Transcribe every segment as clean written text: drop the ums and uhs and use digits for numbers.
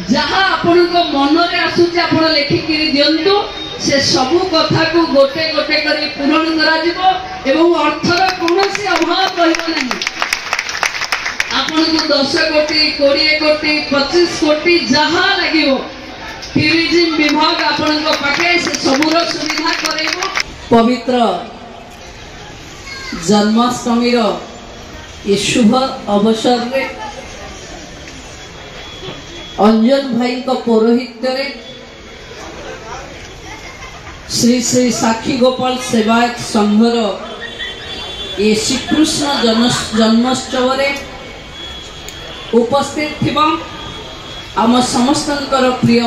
जहाँ आपण मन में आसूचे आपण लिखिकी दिंतु से सबू कथा को गोटे गोटे कर पूरण करा अर्थर कौन अभाव रही आपन को 10 कोटी 20 कोटी 25 कोटी जहाँ लगे टूरिज्म विभाग आपण पाखे से सबूर सुविधा कर पवित्र जन्माष्टमी ये शुभ अवसर रे अंजन भाई को पौरोहित्य श्री श्री साक्षी गोपाल सेवायत संघर ये श्रीकृष्ण जन्मोत्सव उपस्थित थिबा आम समस्तंकर प्रिय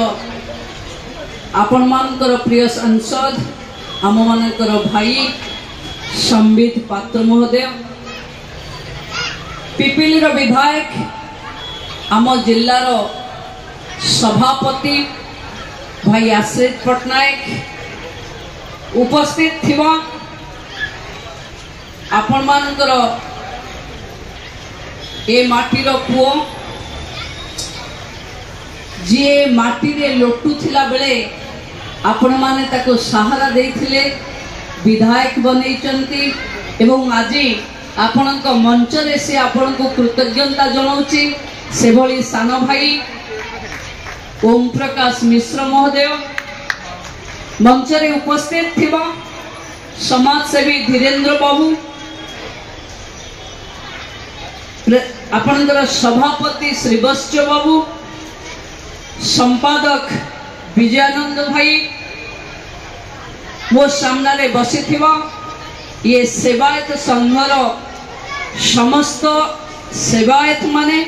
आपण मानकर प्रिय सांसद आम मानकर भाई संबित पात्र महोदय पिपिली विधायक आम जिलार सभापति भाई आश्रित पट्टनायक उपस्थित थिबा आपण मानकर ए माटीर पुओ जी माटी रे लोटू थिला बेले आपण माने ताको सहारा देथिले विधायक बनैचंती एवं आज आपणक मंच रे से आपणको कृतज्ञता जणाउची से भली सान भाई ओम प्रकाश मिश्र महोदय मंच रे उपस्थित थिबा समाज सेवी धीरेन्द्र बाबू आपणकर सभापति श्रीवत्स बाबू संपादक विजयानंद भाई मो सामने बसी ये सेवायत संघर समस्त सेवायत माने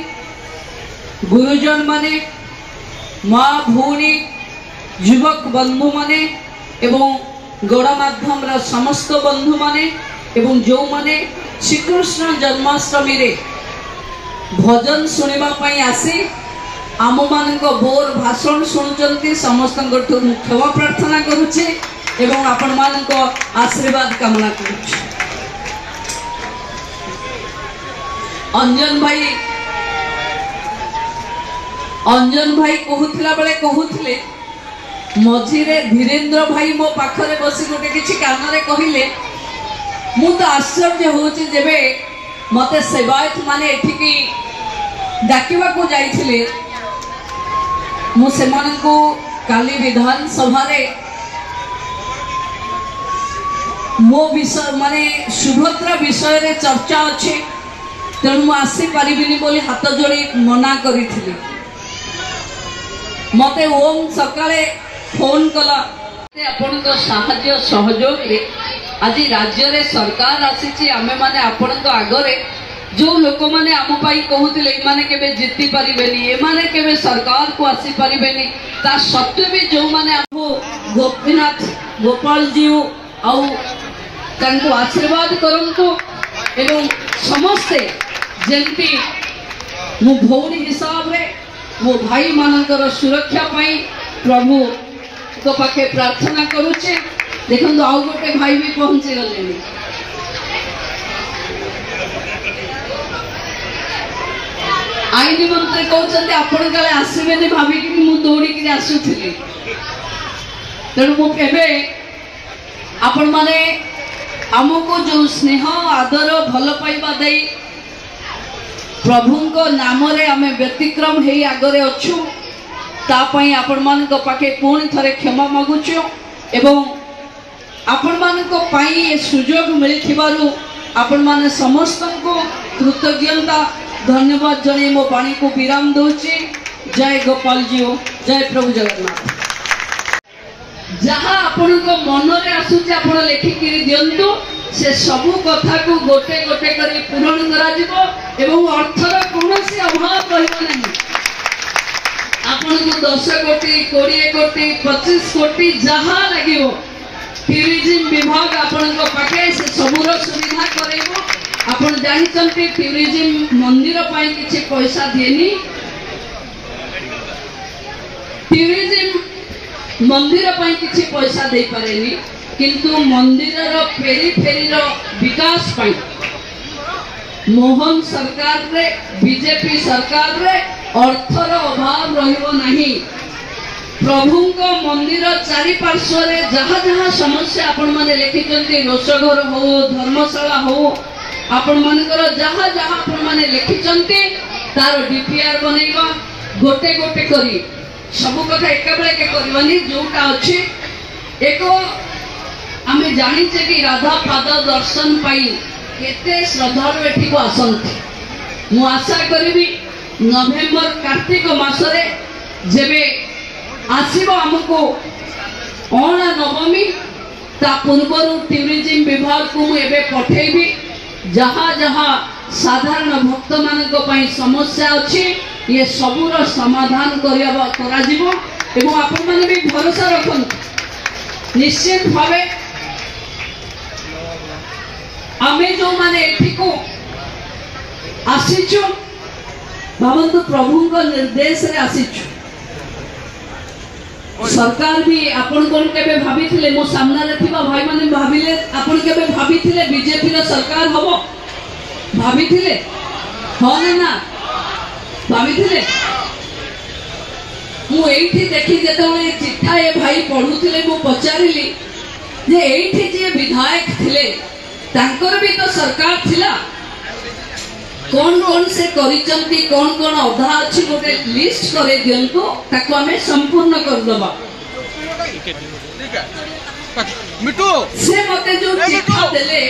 गुरुजन माने माँ भूणी युवक बंधु माने एवं गणमाध्यम समस्त बंधु माने एवं जो माने श्रीकृष्ण जन्माष्टमी रे भजन सुनिबा पई आसी आम मान बोर भाषण शुणुचंती समस्त क्षमा प्रार्थना करुचे एवं आपण मान आशीर्वाद कामना करुचे। अंजन भाई कहूला बेले कहूले मझिरे धीरेन्द्र भाई मो पाखरे बसी गोटे किछि कानरे कहिले मु तो आश्चर्य होछि जेबे मते सेवायत माने एठिकी डाकिबा को जाइथिले मु सेमानकु काली विधानसभा रे मो विषय माने सुभद्रा विषय रे चर्चा अछि तेणु मु आसी परिबिनी बोली हाथ जोड़ी मना करिथिले मते ओम सकाळे फोन कला आपण तो साहाय्य सहयोग रे आज राज्य रे सरकार आसी आमे माने आपण तो आगरे जो लोक माने आम पाई कहूतिले माने केबे जिति परिबेनी ए माने केबे सरकार को आसी परिबेनी ता सत्वे भी जो माने हमो गोपीनाथ गोपाल जी आउ तांको आशीर्वाद करंतो एवं समस्ते जेंती मो भौणी हिसाब रे मो भाई मानकर सुरक्षा पाई प्रभु को पाखे प्रार्थना करूचे। देखंतु आउ गोटे भाई भी पहुंची गलेनी आईन मंत्री कहते आपण काले आसबेनि भाविक मु दौड़िक आसुली तेणु मुझे आपण माने आमको जो स्नेह आदर भल पाइबा दे प्रभु नाम रे आमे व्यतिक्रम हे आगरे अच्छु तापाई आपण मान पाखे पुणी थरे क्षमा मागुचु एवं आपण मान ये सुजोग मिलथिबारु आपण माने समस्त को कृतज्ञता धन्यवाद जने मो पानी को विराम दूचे। जय गोपाल जी जय प्रभु जगन्नाथ। जहाँ आपण मन में आसूचे आपण लिखिकी दिंतु से सबू कथा को गोटे गोटे कर पूरण करा अर्थर कौन अभाव रही आपन को 10 कोटी 20 कोटी 25 कोटी जहाँ लगे टूरिज्म विभाग आपण पाखे से सबूर सुविधा कर आपण जानते टूरिज्म मंदिर पाई किछि पैसा दिएनी टूरिज्म मंदिर पाई किछि पैसा दे पारेनी किंतु मंदिर पेरीफेरी विकास पाई मोहन सरकार रे बीजेपी सरकार रे अर्थर अभाव रहिबो नहीं। प्रभुंक मंदिर चारिपार्श्व जहाँ जहाँ समस्या आपण माने लिखिचंती, रोषघर हो, धर्मशाला हो, आपण मानकर जहाँ जहाँ आपण माने लिखिचंती तार डीपीआर बनैबा गोटे गोटे करी सब कथा एका बेले के करबानी। जोटा अछि एक आमे जानिचे कि राधा पाद दर्शन पाई केते श्रद्धालु एठी को आसंती। मु आशा करिबी नवेम्बर कार्तिक मासरे जेबे आसीबो हमको अणा नवमी ता पूर्वरु टूरिज्म विभाग को मु एबे पठेबी। जहाँ जहाँ साधारण भक्त मानक पई समस्या अछि ये सबुर समाधान करा जिवो एवं आपण माने भी भरोसा रखन निश्चित भावे आमे जो माने एठी को आसीचु भावंतु प्रभु को निर्देश रे आसीचु। सरकार भी आपण कोन केबे भाबिथिले मो सामना रे थिबा भाई माने भाबिले आपण केबे भाबिथिले बीजेपी रो सरकार हबो भाबिथिले हो ना भाबिथिले। मु एठी देखि जेतले चिठा ए भाई पढुथिले मु पचारिली जे एठी जे विधायक थिले तांकर भी तो सरकार थिला कौन कौन से करिचंती कौन कौन अधा अछि गोटे लिस्ट करे दियंतु ताको हमें संपूर्ण कर दबा। मिटू से मते जो चिठा देले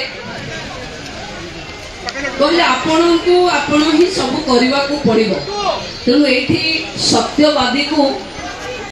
कहले आपण ही सब करबा को पड़िबो। तेनु एठी सत्यवादी को